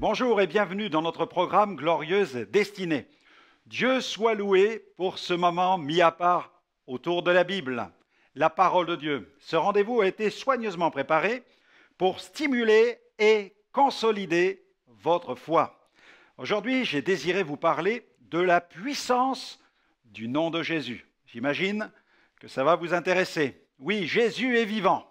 Bonjour et bienvenue dans notre programme Glorieuse Destinée. Dieu soit loué pour ce moment mis à part autour de la Bible, la parole de Dieu. Ce rendez-vous a été soigneusement préparé pour stimuler et consolider votre foi. Aujourd'hui, j'ai désiré vous parler de la puissance du nom de Jésus. J'imagine que ça va vous intéresser. Oui, Jésus est vivant.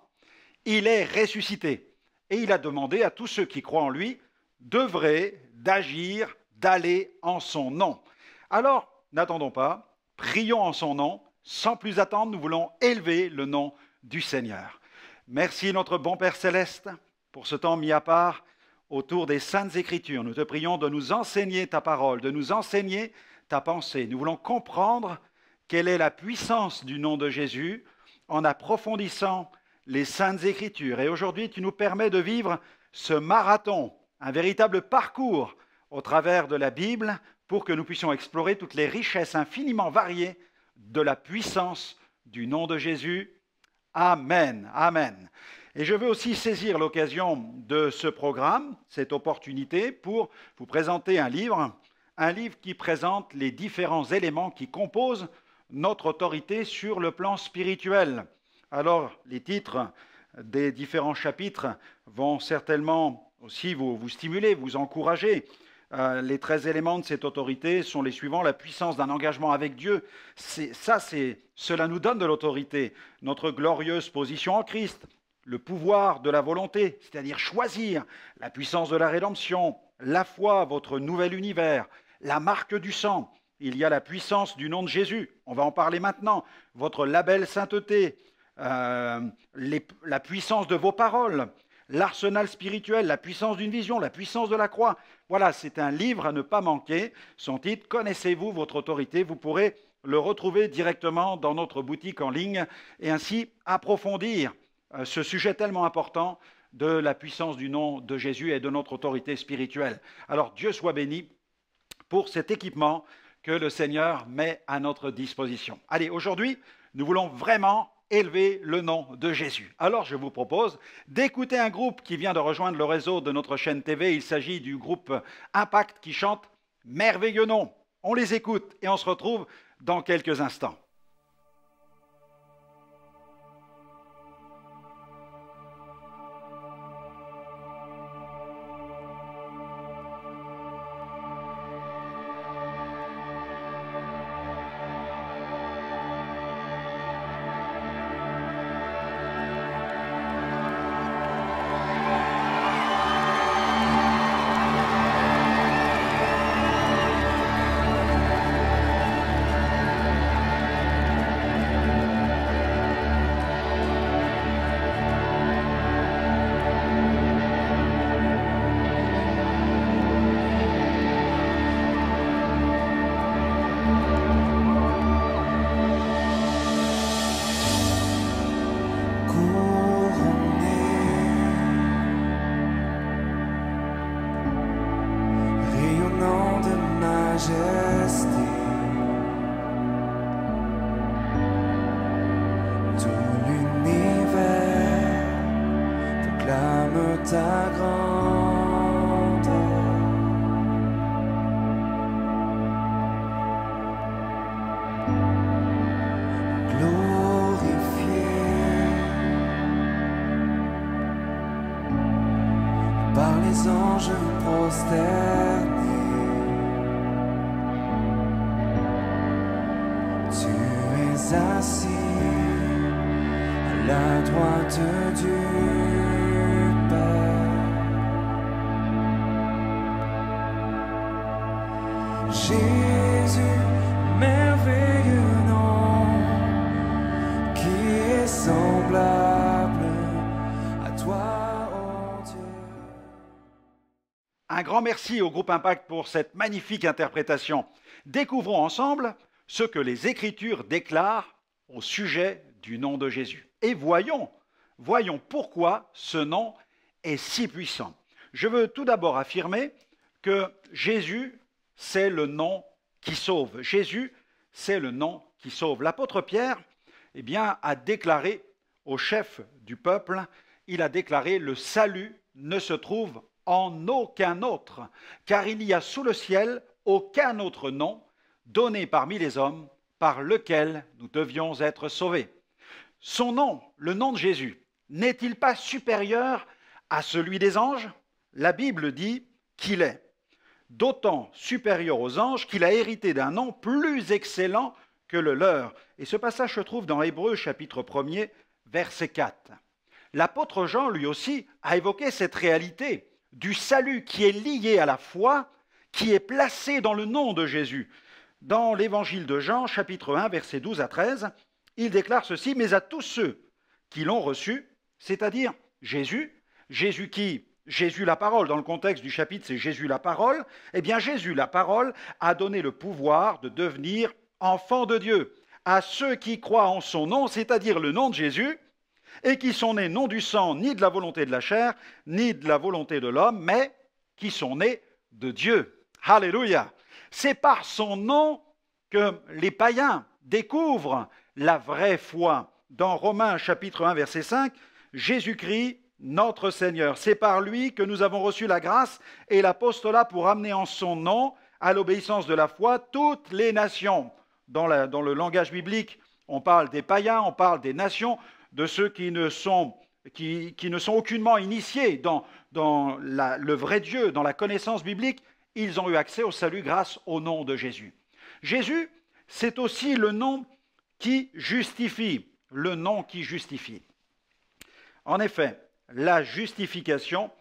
Il est ressuscité. Et il a demandé à tous ceux qui croient en lui d'œuvrer, d'agir, d'aller en son nom. Alors, n'attendons pas, prions en son nom. Sans plus attendre, nous voulons élever le nom du Seigneur. Merci notre bon Père Céleste pour ce temps mis à part autour des Saintes Écritures. Nous te prions de nous enseigner ta parole, de nous enseigner ta pensée. Nous voulons comprendre quelle est la puissance du nom de Jésus en approfondissant les Saintes Écritures. Et aujourd'hui, tu nous permets de vivre ce marathon, un véritable parcours au travers de la Bible pour que nous puissions explorer toutes les richesses infiniment variées de la puissance du nom de Jésus. Amen. Amen. Et je veux aussi saisir l'occasion de ce programme, cette opportunité, pour vous présenter un livre qui présente les différents éléments qui composent notre autorité sur le plan spirituel. Alors, les titres des différents chapitres vont certainement aussi vous stimuler, vous encourager. Les 13 éléments de cette autorité sont les suivants. La puissance d'un engagement avec Dieu, cela nous donne de l'autorité. Notre glorieuse position en Christ, le pouvoir de la volonté, c'est-à-dire choisir, la puissance de la rédemption, la foi, votre nouvel univers, la marque du sang. Il y a la puissance du nom de Jésus, on va en parler maintenant, votre label sainteté, la puissance de vos paroles, l'arsenal spirituel, la puissance d'une vision, la puissance de la croix. Voilà, c'est un livre à ne pas manquer. Son titre, Connaissez-vous votre autorité? Vous pourrez le retrouver directement dans notre boutique en ligne et ainsi approfondir ce sujet tellement important de la puissance du nom de Jésus et de notre autorité spirituelle. Alors, Dieu soit béni pour cet équipement que le Seigneur met à notre disposition. Allez, aujourd'hui, nous voulons vraiment élever le nom de Jésus. Alors, je vous propose d'écouter un groupe qui vient de rejoindre le réseau de notre chaîne TV. Il s'agit du groupe Impact qui chante « Merveilleux nom ». On les écoute et on se retrouve dans quelques instants. Ta grandeur, glorifié par les anges prosternés, tu es assis à la droite du Jésus, merveilleux nom, qui est semblable à toi, oh Dieu. Un grand merci au groupe Impact pour cette magnifique interprétation. Découvrons ensemble ce que les Écritures déclarent au sujet du nom de Jésus. Et voyons pourquoi ce nom est si puissant. Je veux tout d'abord affirmer que Jésus, c'est le nom qui sauve. Jésus, c'est le nom qui sauve. L'apôtre Pierre, a déclaré au chef du peuple, il a déclaré « Le salut ne se trouve en aucun autre, car il n'y a sous le ciel aucun autre nom donné parmi les hommes par lequel nous devions être sauvés. Son nom, le nom de Jésus, n'est-il pas supérieur à celui des anges? La Bible dit qu'il est d'autant supérieur aux anges qu'il a hérité d'un nom plus excellent que le leur. Et ce passage se trouve dans Hébreux chapitre 1er, verset 4. L'apôtre Jean, lui aussi, a évoqué cette réalité du salut qui est lié à la foi, qui est placé dans le nom de Jésus. Dans l'évangile de Jean, chapitre 1, versets 12 à 13, il déclare ceci: « Mais à tous ceux qui l'ont reçu, c'est-à-dire Jésus, Jésus la parole, dans le contexte du chapitre, c'est Jésus la parole, eh bien Jésus la parole a donné le pouvoir de devenir enfant de Dieu à ceux qui croient en son nom, c'est-à-dire le nom de Jésus, et qui sont nés non du sang, ni de la volonté de la chair, ni de la volonté de l'homme, mais qui sont nés de Dieu. » Alléluia! C'est par son nom que les païens découvrent la vraie foi. Dans Romains chapitre 1, verset 5, Jésus-Christ, notre Seigneur. C'est par lui que nous avons reçu la grâce et l'apostolat pour amener en son nom à l'obéissance de la foi toutes les nations. Dans le langage biblique, on parle des païens, on parle des nations, de ceux qui ne sont aucunement initiés dans le vrai Dieu, dans la connaissance biblique. Ils ont eu accès au salut grâce au nom de Jésus. Jésus, c'est aussi le nom qui justifie. Le nom qui justifie. En effet, la justification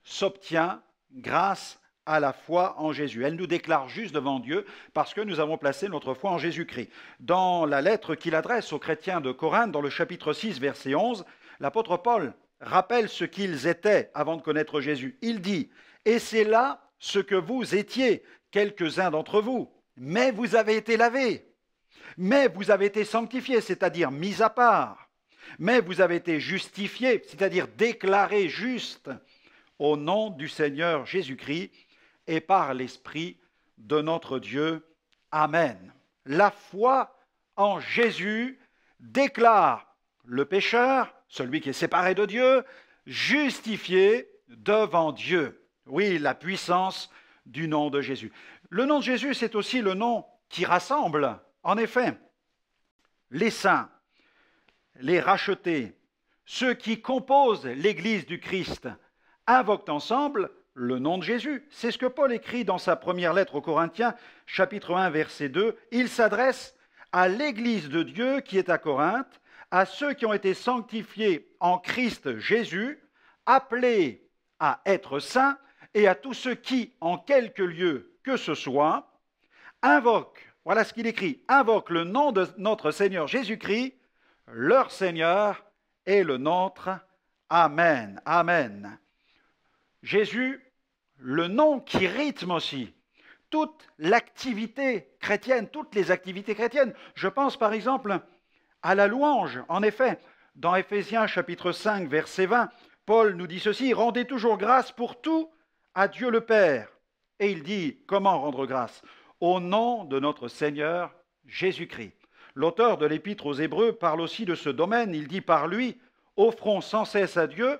s'obtient grâce à la foi en Jésus. Elle nous déclare juste devant Dieu parce que nous avons placé notre foi en Jésus-Christ. Dans la lettre qu'il adresse aux chrétiens de Corinthe, dans le chapitre 6, verset 11, l'apôtre Paul rappelle ce qu'ils étaient avant de connaître Jésus. Il dit « Et c'est là ce que vous étiez, quelques-uns d'entre vous, mais vous avez été lavés, mais vous avez été sanctifiés, c'est-à-dire mis à part, mais vous avez été justifiés, c'est-à-dire déclarés justes, au nom du Seigneur Jésus-Christ et par l'Esprit de notre Dieu. Amen. » La foi en Jésus déclare le pécheur, celui qui est séparé de Dieu, justifié devant Dieu. Oui, la puissance du nom de Jésus. Le nom de Jésus, c'est aussi le nom qui rassemble. En effet, les saints, les rachetés, ceux qui composent l'Église du Christ, invoquent ensemble le nom de Jésus. C'est ce que Paul écrit dans sa première lettre aux Corinthiens, chapitre 1, verset 2. Il s'adresse à l'Église de Dieu qui est à Corinthe, à ceux qui ont été sanctifiés en Christ Jésus, appelés à être saints, et à tous ceux qui, en quelque lieu que ce soit, invoquent, voilà ce qu'il écrit, invoquent le nom de notre Seigneur Jésus-Christ, leur Seigneur et le nôtre. Amen. Amen. Jésus, le nom qui rythme aussi toute l'activité chrétienne, toutes les activités chrétiennes. Je pense par exemple à la louange. En effet, dans Éphésiens chapitre 5, verset 20, Paul nous dit ceci: « Rendez toujours grâce pour tout à Dieu le Père. » Et il dit, comment rendre grâce? Au nom de notre Seigneur Jésus-Christ. L'auteur de l'Épître aux Hébreux parle aussi de ce domaine. Il dit, par lui, offrons sans cesse à Dieu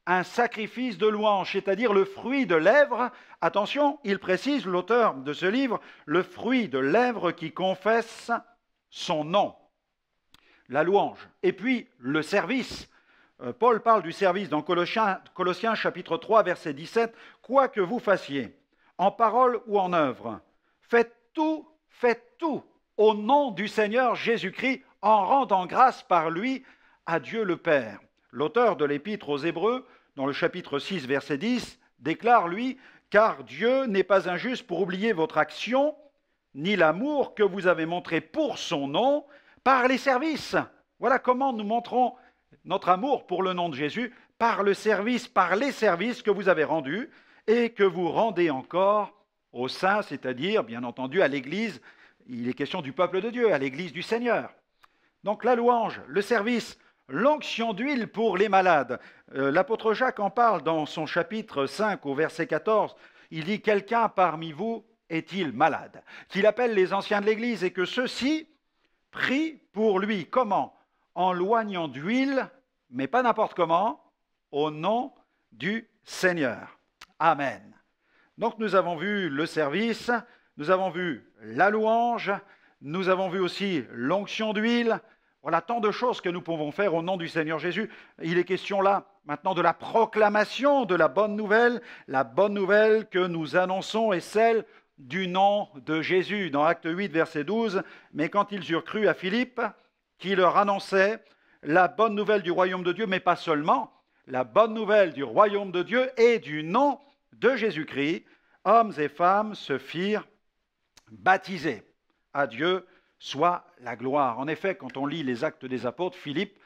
un sacrifice de louange, c'est-à-dire le fruit de lèvres. Attention, il précise, l'auteur de ce livre, le fruit de lèvres qui confesse son nom. La louange. Et puis, le service. Paul parle du service dans Colossiens chapitre 3, verset 17. « Quoi que vous fassiez, en parole ou en œuvre, faites tout au nom du Seigneur Jésus-Christ, en rendant grâce par lui à Dieu le Père. » L'auteur de l'Épître aux Hébreux, dans le chapitre 6, verset 10, déclare, lui, « Car Dieu n'est pas injuste pour oublier votre action, ni l'amour que vous avez montré pour son nom, par les services. » Voilà comment nous montrons notre amour pour le nom de Jésus, par le service, par les services que vous avez rendus et que vous rendez encore aux saints, c'est-à-dire, bien entendu, à l'Église. Il est question du peuple de Dieu, à l'Église du Seigneur. Donc la louange, le service, l'onction d'huile pour les malades. L'apôtre Jacques en parle dans son chapitre 5 au verset 14. Il dit « Quelqu'un parmi vous est-il malade ?» Qu'il appelle les anciens de l'Église et que ceux-ci prient pour lui. Comment? En loignant d'huile, mais pas n'importe comment, au nom du Seigneur. Amen. Donc nous avons vu le service, nous avons vu la louange, nous avons vu aussi l'onction d'huile. Voilà tant de choses que nous pouvons faire au nom du Seigneur Jésus. Il est question là maintenant de la proclamation de la bonne nouvelle que nous annonçons est celle du nom de Jésus. Dans Acte 8, verset 12, « Mais quand ils eurent cru à Philippe, qui leur annonçait la bonne nouvelle du royaume de Dieu, mais pas seulement, la bonne nouvelle du royaume de Dieu et du nom de Jésus-Christ, hommes et femmes se firent baptiser. À Dieu soit la gloire. » En effet, quand on lit les Actes des Apôtres, Philippe,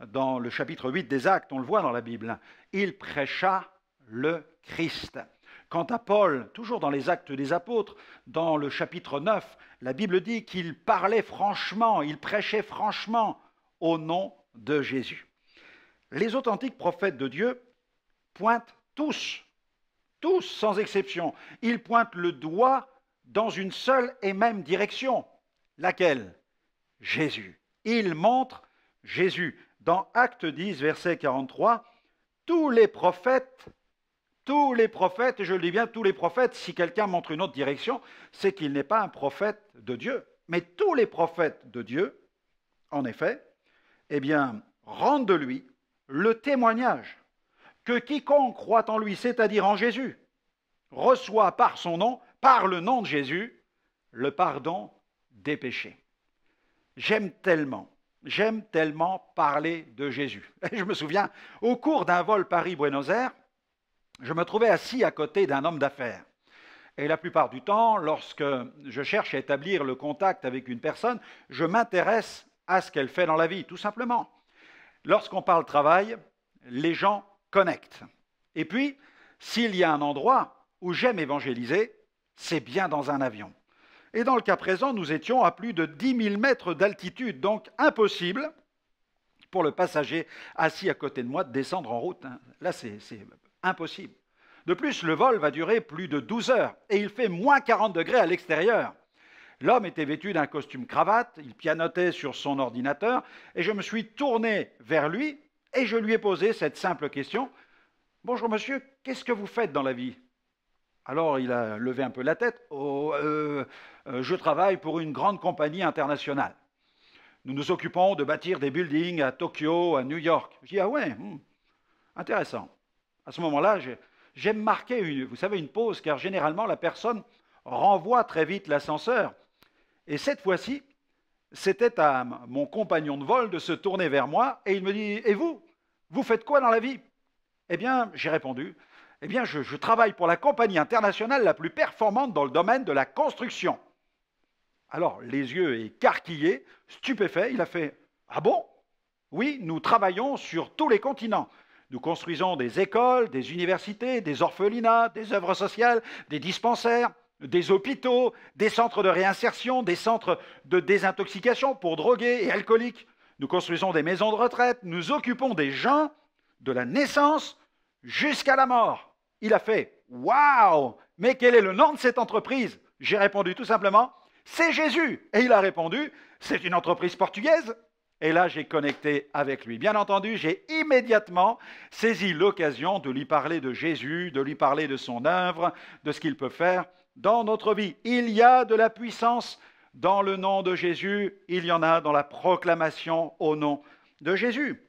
dans le chapitre 8 des Actes, on le voit dans la Bible, il prêcha le Christ. Quant à Paul, toujours dans les Actes des Apôtres, dans le chapitre 9, la Bible dit qu'il parlait franchement, il prêchait franchement au nom de Jésus. Les authentiques prophètes de Dieu pointent tous sans exception, ils pointent le doigt dans une seule et même direction. Laquelle? Jésus. Ils montrent Jésus. Dans Acte 10, verset 43, tous les prophètes, et je le dis bien, tous les prophètes, si quelqu'un montre une autre direction, c'est qu'il n'est pas un prophète de Dieu. Mais tous les prophètes de Dieu, en effet, eh bien, rendent de lui le témoignage que quiconque croit en lui, c'est-à-dire en Jésus, reçoit par son nom, par le nom de Jésus, le pardon des péchés. J'aime tellement parler de Jésus. Et je me souviens, au cours d'un vol Paris-Buenos Aires, je me trouvais assis à côté d'un homme d'affaires. Et la plupart du temps, lorsque je cherche à établir le contact avec une personne, je m'intéresse à ce qu'elle fait dans la vie, tout simplement. Lorsqu'on parle travail, les gens connectent. Et puis, s'il y a un endroit où j'aime évangéliser, c'est bien dans un avion. Et dans le cas présent, nous étions à plus de 10 000 mètres d'altitude, donc impossible pour le passager assis à côté de moi de descendre en route. Là, c'est impossible. De plus, le vol va durer plus de 12 heures et il fait moins 40 degrés à l'extérieur. L'homme était vêtu d'un costume cravate, il pianotait sur son ordinateur et je me suis tourné vers lui et je lui ai posé cette simple question. « Bonjour monsieur, qu'est-ce que vous faites dans la vie ?» Alors il a levé un peu la tête. « je travaille pour une grande compagnie internationale. Nous nous occupons de bâtir des buildings à Tokyo, à New York. » Je dis « Ah ouais, intéressant. » À ce moment-là, j'aime marquer une pause, car généralement la personne renvoie très vite l'ascenseur. Et cette fois-ci, c'était à mon compagnon de vol de se tourner vers moi et il me dit « Et vous faites quoi dans la vie ?» Eh bien, j'ai répondu « Eh bien, je travaille pour la compagnie internationale la plus performante dans le domaine de la construction. » Alors, les yeux écarquillés, stupéfait, il a fait « Ah bon? Oui, nous travaillons sur tous les continents. Nous construisons des écoles, des universités, des orphelinats, des œuvres sociales, des dispensaires, des hôpitaux, des centres de réinsertion, des centres de désintoxication pour drogués et alcooliques. Nous construisons des maisons de retraite, nous occupons des gens de la naissance jusqu'à la mort. » Il a fait « Waouh! Mais quel est le nom de cette entreprise ?» J'ai répondu tout simplement « C'est Jésus !» Et il a répondu « C'est une entreprise portugaise ?» Et là, j'ai connecté avec lui. Bien entendu, j'ai immédiatement saisi l'occasion de lui parler de Jésus, de lui parler de son œuvre, de ce qu'il peut faire dans notre vie. Il y a de la puissance dans le nom de Jésus, il y en a dans la proclamation au nom de Jésus.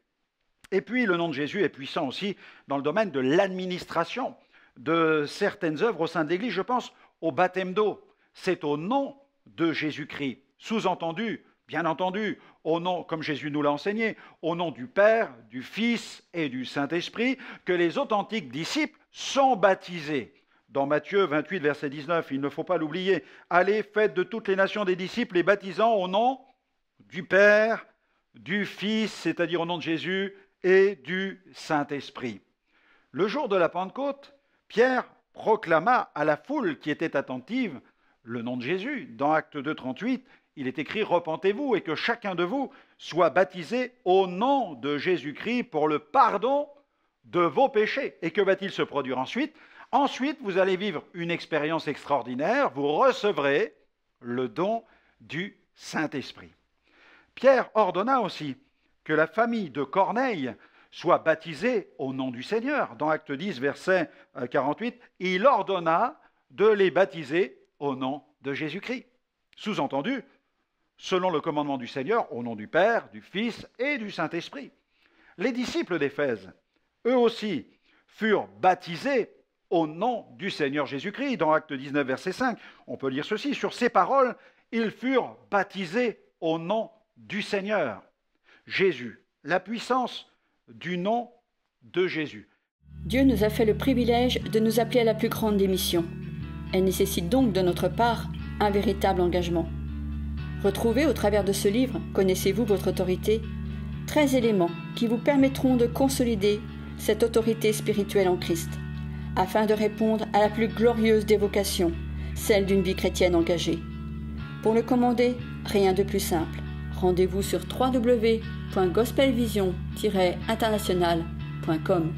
Et puis, le nom de Jésus est puissant aussi dans le domaine de l'administration de certaines œuvres au sein de l'Église. Je pense au baptême d'eau. C'est au nom de Jésus-Christ. Sous-entendu, bien entendu, au nom, comme Jésus nous l'a enseigné, au nom du Père, du Fils et du Saint-Esprit, que les authentiques disciples sont baptisés. Dans Matthieu 28, verset 19, il ne faut pas l'oublier. « Allez, faites de toutes les nations des disciples, les baptisant au nom du Père, du Fils, c'est-à-dire au nom de Jésus, et du Saint-Esprit. » Le jour de la Pentecôte, Pierre proclama à la foule qui était attentive le nom de Jésus. Dans Acte 2, 38, il est écrit « Repentez-vous et que chacun de vous soit baptisé au nom de Jésus-Christ pour le pardon de vos péchés. » Et que va-t-il se produire ensuite? Ensuite, vous allez vivre une expérience extraordinaire, vous recevrez le don du Saint-Esprit. Pierre ordonna aussi que la famille de Corneille soient baptisés au nom du Seigneur. Dans Acte 10, verset 48, il ordonna de les baptiser au nom de Jésus-Christ. Sous-entendu, selon le commandement du Seigneur, au nom du Père, du Fils et du Saint-Esprit. Les disciples d'Éphèse, eux aussi, furent baptisés au nom du Seigneur Jésus-Christ. Dans Acte 19, verset 5, on peut lire ceci, sur ces paroles, ils furent baptisés au nom du Seigneur Jésus. La puissance du nom de Jésus. Dieu nous a fait le privilège de nous appeler à la plus grande des missions. Elle nécessite donc de notre part un véritable engagement. Retrouvez au travers de ce livre, Connaissez-vous votre autorité ? 13 éléments qui vous permettront de consolider cette autorité spirituelle en Christ, afin de répondre à la plus glorieuse des vocations, celle d'une vie chrétienne engagée. Pour le commander, rien de plus simple. Rendez-vous sur www.gospelvision-international.com.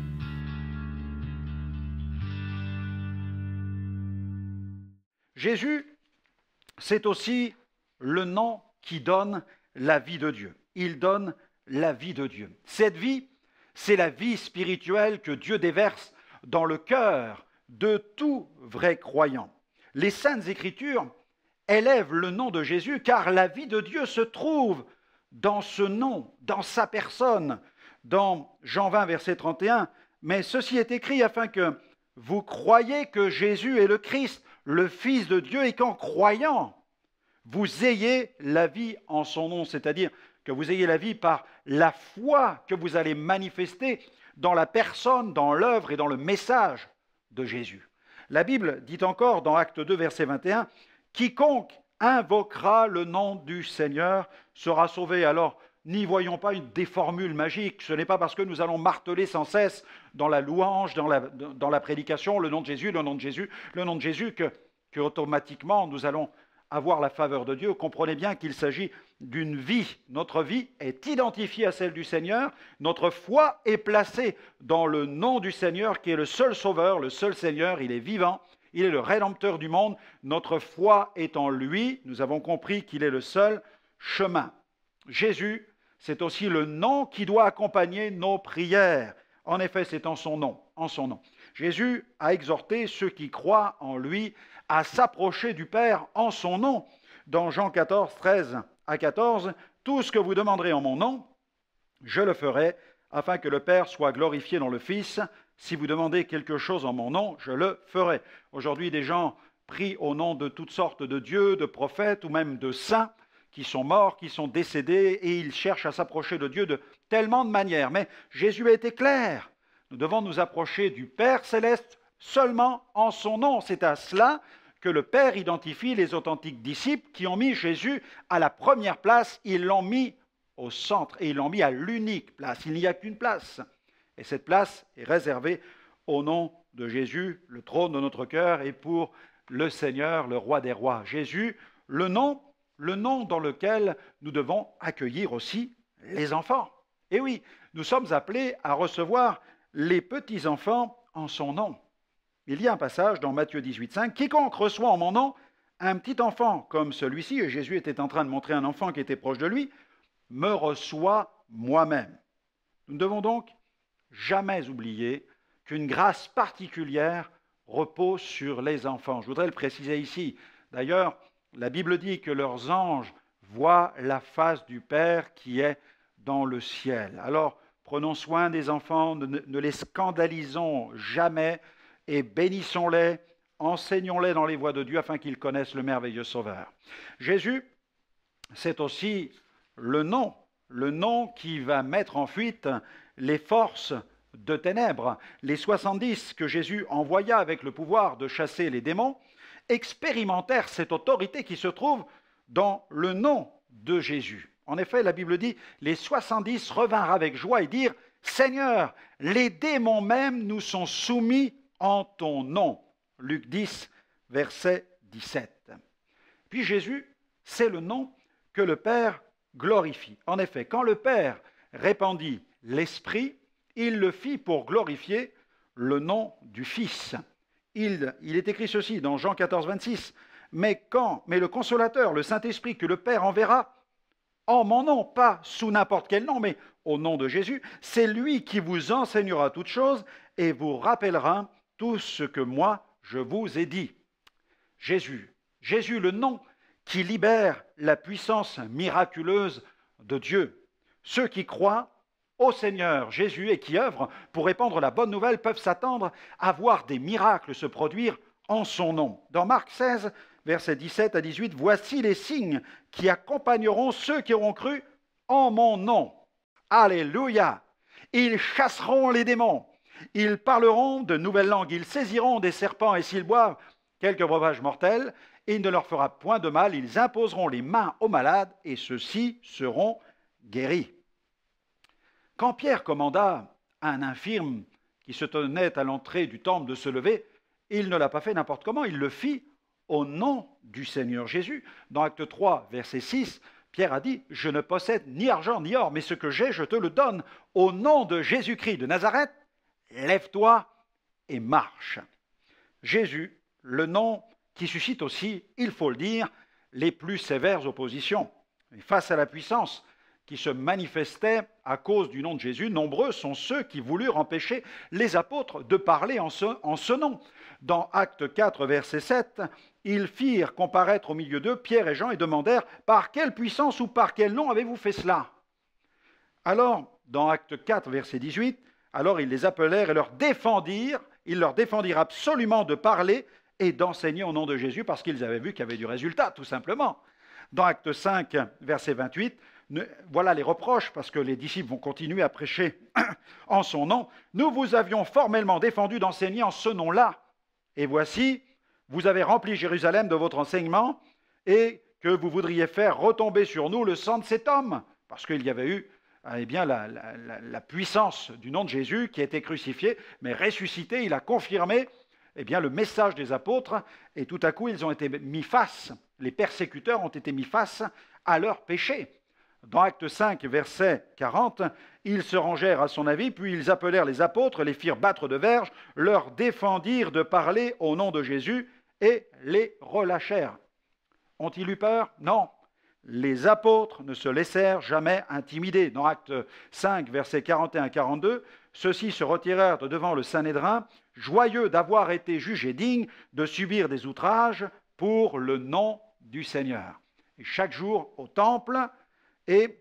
Jésus, c'est aussi le nom qui donne la vie de Dieu. Il donne la vie de Dieu. Cette vie, c'est la vie spirituelle que Dieu déverse dans le cœur de tout vrai croyant. Les Saintes Écritures élèvent le nom de Jésus car la vie de Dieu se trouve dans ce nom, dans sa personne. Dans Jean 20, verset 31, « Mais ceci est écrit afin que vous croyiez que Jésus est le Christ, le Fils de Dieu, et qu'en croyant, vous ayez la vie en son nom. » C'est-à-dire que vous ayez la vie par la foi que vous allez manifester dans la personne, dans l'œuvre et dans le message de Jésus. La Bible dit encore dans Acte 2, verset 21, « Quiconque invoquera le nom du Seigneur sera sauvé. » Alors, n'y voyons pas des formules magiques. Ce n'est pas parce que nous allons marteler sans cesse dans la louange, dans la prédication, le nom de Jésus, le nom de Jésus, le nom de Jésus, que automatiquement nous allons avoir la faveur de Dieu. Comprenez bien qu'il s'agit d'une vie. Notre vie est identifiée à celle du Seigneur. Notre foi est placée dans le nom du Seigneur qui est le seul Sauveur, le seul Seigneur. Il est vivant. Il est le Rédempteur du monde. Notre foi est en lui. Nous avons compris qu'il est le seul chemin. Jésus, c'est aussi le nom qui doit accompagner nos prières. En effet, c'est en son nom, en son nom. Jésus a exhorté ceux qui croient en lui à s'approcher du Père en son nom. Dans Jean 14, 13 à 14, « Tout ce que vous demanderez en mon nom, je le ferai, afin que le Père soit glorifié dans le Fils. Si vous demandez quelque chose en mon nom, je le ferai. » Aujourd'hui, des gens prient au nom de toutes sortes de dieux, de prophètes ou même de saints qui sont morts, qui sont décédés, et ils cherchent à s'approcher de Dieu de tellement de manières. Mais Jésus a été clair. Nous devons nous approcher du Père céleste seulement en son nom. C'est à cela que le Père identifie les authentiques disciples qui ont mis Jésus à la première place. Ils l'ont mis au centre et ils l'ont mis à l'unique place. Il n'y a qu'une place. Et cette place est réservée au nom de Jésus, le trône de notre cœur, et pour le Seigneur, le Roi des rois. Jésus, le nom dans lequel nous devons accueillir aussi les enfants. Et oui, nous sommes appelés à recevoir les petits-enfants en son nom. Il y a un passage dans Matthieu 18, 5, « Quiconque reçoit en mon nom un petit enfant comme celui-ci, » et Jésus était en train de montrer un enfant qui était proche de lui, « me reçoit moi-même. » Nous ne devons donc jamais oublier qu'une grâce particulière repose sur les enfants. Je voudrais le préciser ici. D'ailleurs, la Bible dit que leurs anges voient la face du Père qui est dans le ciel. Alors, prenons soin des enfants, ne les scandalisons jamais et bénissons-les, enseignons-les dans les voies de Dieu afin qu'ils connaissent le merveilleux Sauveur. Jésus, c'est aussi le nom qui va mettre en fuite les forces de ténèbres. Les 70 que Jésus envoya avec le pouvoir de chasser les démons expérimentèrent cette autorité qui se trouve dans le nom de Jésus. En effet, la Bible dit, les 70 revinrent avec joie et dirent, « Seigneur, les démons même nous sont soumis en ton nom. » Luc 10, verset 17. Puis Jésus, c'est le nom que le Père glorifie. En effet, quand le Père répandit l'Esprit, il le fit pour glorifier le nom du Fils. Il est écrit ceci dans Jean 14, 26, « Mais le Consolateur, le Saint-Esprit que le Père enverra, en mon nom, pas sous n'importe quel nom, mais au nom de Jésus. C'est lui qui vous enseignera toutes choses et vous rappellera tout ce que moi je vous ai dit. Jésus, Jésus, le nom qui libère la puissance miraculeuse de Dieu. Ceux qui croient au Seigneur Jésus et qui œuvrent pour répandre la bonne nouvelle peuvent s'attendre à voir des miracles se produire en son nom. Dans Marc 16, versets 17 à 18, « Voici les signes qui accompagneront ceux qui auront cru en mon nom. » Alléluia! Ils chasseront les démons, ils parleront de nouvelles langues, ils saisiront des serpents et s'ils boivent quelques breuvages mortels, il ne leur fera point de mal, ils imposeront les mains aux malades et ceux-ci seront guéris. Quand Pierre commanda à un infirme qui se tenait à l'entrée du temple de se lever, il ne l'a pas fait n'importe comment, il le fit au nom du Seigneur Jésus. Dans Acte 3, verset 6, Pierre a dit « Je ne possède ni argent ni or, mais ce que j'ai, je te le donne. Au nom de Jésus-Christ de Nazareth, lève-toi et marche. » Jésus, le nom qui suscite aussi, il faut le dire, les plus sévères oppositions. Et face à la puissance qui se manifestait à cause du nom de Jésus, nombreux sont ceux qui voulurent empêcher les apôtres de parler en ce nom. Dans Acte 4, verset 7, ils firent comparaître au milieu d'eux Pierre et Jean et demandèrent « Par quelle puissance ou par quel nom avez-vous fait cela ?» Alors, dans Acte 4, verset 18, alors ils les appelèrent et ils leur défendirent absolument de parler et d'enseigner au nom de Jésus parce qu'ils avaient vu qu'il y avait du résultat, tout simplement. Dans Acte 5, verset 28, voilà les reproches, parce que les disciples vont continuer à prêcher en son nom. « Nous vous avions formellement défendu d'enseigner en ce nom-là. Et voici, vous avez rempli Jérusalem de votre enseignement et que vous voudriez faire retomber sur nous le sang de cet homme. » Parce qu'il y avait eu la puissance du nom de Jésus qui a été crucifié, mais ressuscité, il a confirmé le message des apôtres. Et tout à coup, ils ont été mis face, les persécuteurs ont été mis face à leurs péchés. Dans Acte 5, verset 40, ils se rangèrent à son avis, puis ils appelèrent les apôtres, les firent battre de verge, leur défendirent de parler au nom de Jésus et les relâchèrent. Ont-ils eu peur? Non. Les apôtres ne se laissèrent jamais intimider. Dans Acte 5, versets 41-42, ceux-ci se retirèrent de devant le Sanhédrin, joyeux d'avoir été jugés dignes de subir des outrages pour le nom du Seigneur. Et chaque jour au temple et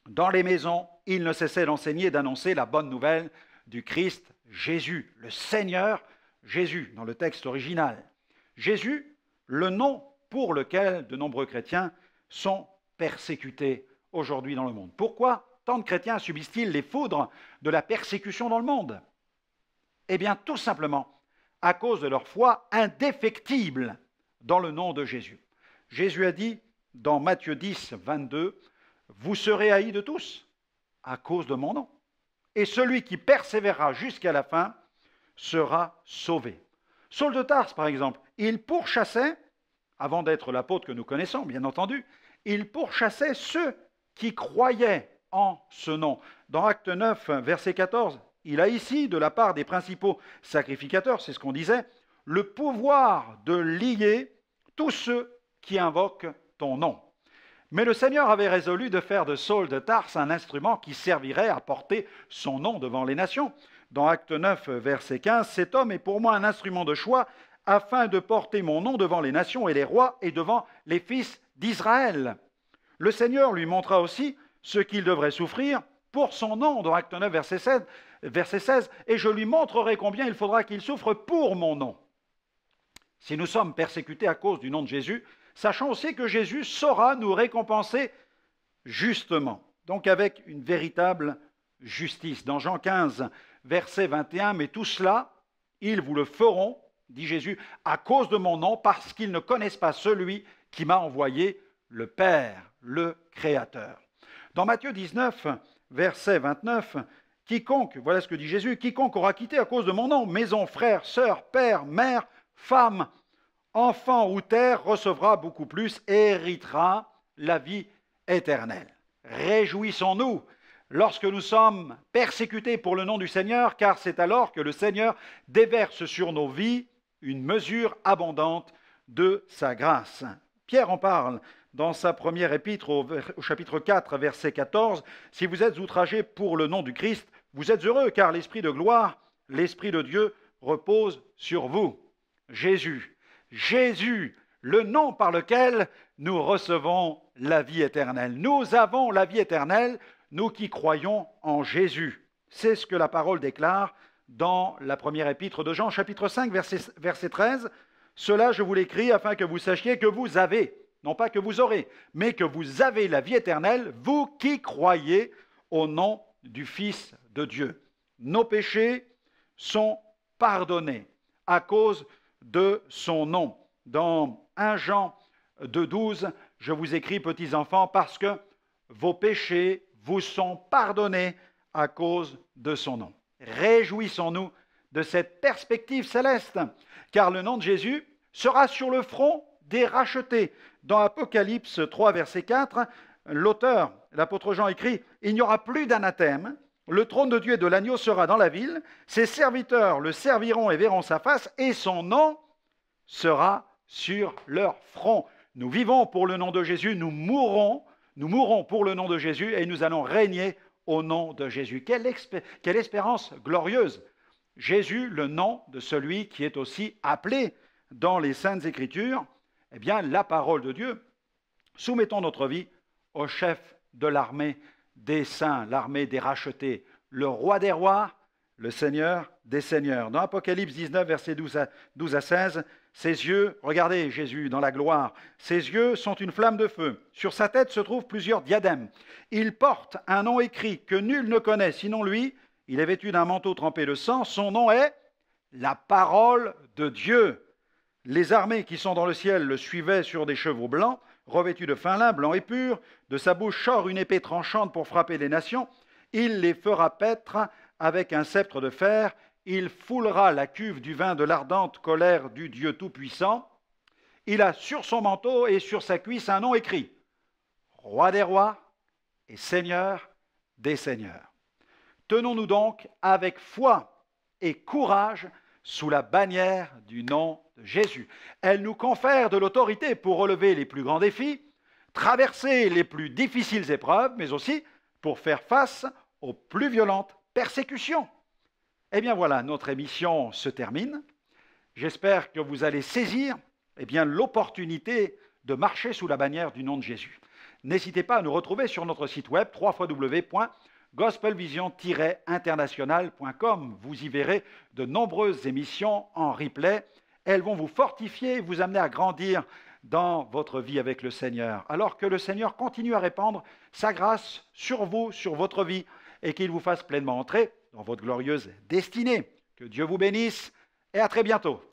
dans les maisons, ils ne cessaient d'enseigner et d'annoncer la bonne nouvelle du Christ Jésus, le Seigneur Jésus, dans le texte original. Jésus, le nom pour lequel de nombreux chrétiens sont persécutés aujourd'hui dans le monde. Pourquoi tant de chrétiens subissent-ils les foudres de la persécution dans le monde? Eh bien, tout simplement, à cause de leur foi indéfectible dans le nom de Jésus. Jésus a dit dans Matthieu 10, 22, « Vous serez haïs de tous à cause de mon nom. Et celui qui persévérera jusqu'à la fin sera sauvé. » Saul de Tarse, par exemple, il pourchassait, avant d'être l'apôtre que nous connaissons, bien entendu, il pourchassait ceux qui croyaient en ce nom. Dans Acte 9, verset 14, il a ici, de la part des principaux sacrificateurs, c'est ce qu'on disait, le pouvoir de lier tous ceux qui invoquent ton nom. Mais le Seigneur avait résolu de faire de Saul de Tarse un instrument qui servirait à porter son nom devant les nations. Dans Acte 9, verset 15, « Cet homme est pour moi un instrument de choix afin de porter mon nom devant les nations et les rois et devant les fils d'Israël. » Le Seigneur lui montra aussi ce qu'il devrait souffrir pour son nom, dans Acte 9, verset 16, « Et je lui montrerai combien il faudra qu'il souffre pour mon nom. » Si nous sommes persécutés à cause du nom de Jésus, sachons aussi que Jésus saura nous récompenser justement, donc avec une véritable justice. Dans Jean 15, verset 21, « Mais tout cela, ils vous le feront, dit Jésus, à cause de mon nom, parce qu'ils ne connaissent pas celui qui m'a envoyé, le Père, le Créateur. » Dans Matthieu 19, verset 29, « Quiconque, voilà ce que dit Jésus, quiconque aura quitté à cause de mon nom, maison, frère, sœur, père, mère, femme, enfant ou terre, recevra beaucoup plus et héritera la vie éternelle. » Réjouissons-nous lorsque nous sommes persécutés pour le nom du Seigneur, car c'est alors que le Seigneur déverse sur nos vies une mesure abondante de sa grâce. Pierre en parle dans sa première épître au chapitre 4, verset 14, « Si vous êtes outragés pour le nom du Christ, vous êtes heureux, car l'Esprit de gloire, l'Esprit de Dieu repose sur vous. » Jésus, Jésus, le nom par lequel nous recevons la vie éternelle. Nous avons la vie éternelle, nous qui croyons en Jésus. C'est ce que la parole déclare dans la première épître de Jean, chapitre 5, verset 13. « Cela, je vous l'écris afin que vous sachiez que vous avez, non pas que vous aurez, mais que vous avez la vie éternelle, vous qui croyez au nom du Fils de Dieu. » Nos péchés sont pardonnés à cause de son nom. Dans 1 Jean 2,12, je vous écris, petits enfants, parce que vos péchés vous sont pardonnés à cause de son nom. Réjouissons-nous de cette perspective céleste, car le nom de Jésus sera sur le front des rachetés. Dans Apocalypse 3, verset 4, l'auteur, l'apôtre Jean, écrit « Il n'y aura plus d'anathème, le trône de Dieu et de l'agneau sera dans la ville, ses serviteurs le serviront et verront sa face, et son nom sera sur leur front. » Nous vivons pour le nom de Jésus, nous mourrons pour le nom de Jésus, et nous allons régner au nom de Jésus. Quelle espérance glorieuse! Jésus, le nom de celui qui est aussi appelé dans les Saintes Écritures, eh bien, la parole de Dieu. Soumettons notre vie au chef de l'armée des saints, l'armée des rachetés, le roi des rois, le Seigneur des seigneurs. Dans Apocalypse 19, versets 12 à 16, ses yeux, regardez Jésus dans la gloire, ses yeux sont une flamme de feu. Sur sa tête se trouvent plusieurs diadèmes. Il porte un nom écrit que nul ne connaît sinon lui. Il est vêtu d'un manteau trempé de sang. Son nom est la parole de Dieu. Les armées qui sont dans le ciel le suivaient sur des chevaux blancs, revêtus de fin lin, blanc et pur. De sa bouche sort une épée tranchante pour frapper les nations. Il les fera paître avec un sceptre de fer. Il foulera la cuve du vin de l'ardente colère du Dieu Tout-Puissant. Il a sur son manteau et sur sa cuisse un nom écrit, Roi des rois et Seigneur des seigneurs. Tenons-nous donc avec foi et courage sous la bannière du nom de Jésus. Elle nous confère de l'autorité pour relever les plus grands défis, traverser les plus difficiles épreuves, mais aussi pour faire face aux plus violentes persécutions. Eh bien voilà, notre émission se termine. J'espère que vous allez saisir l'opportunité de marcher sous la bannière du nom de Jésus. N'hésitez pas à nous retrouver sur notre site web www.gospelvision-international.com. Vous y verrez de nombreuses émissions en replay. Elles vont vous fortifier et vous amener à grandir dans votre vie avec le Seigneur. Alors que le Seigneur continue à répandre sa grâce sur vous, sur votre vie, et qu'il vous fasse pleinement entrer dans votre glorieuse destinée. Que Dieu vous bénisse et à très bientôt.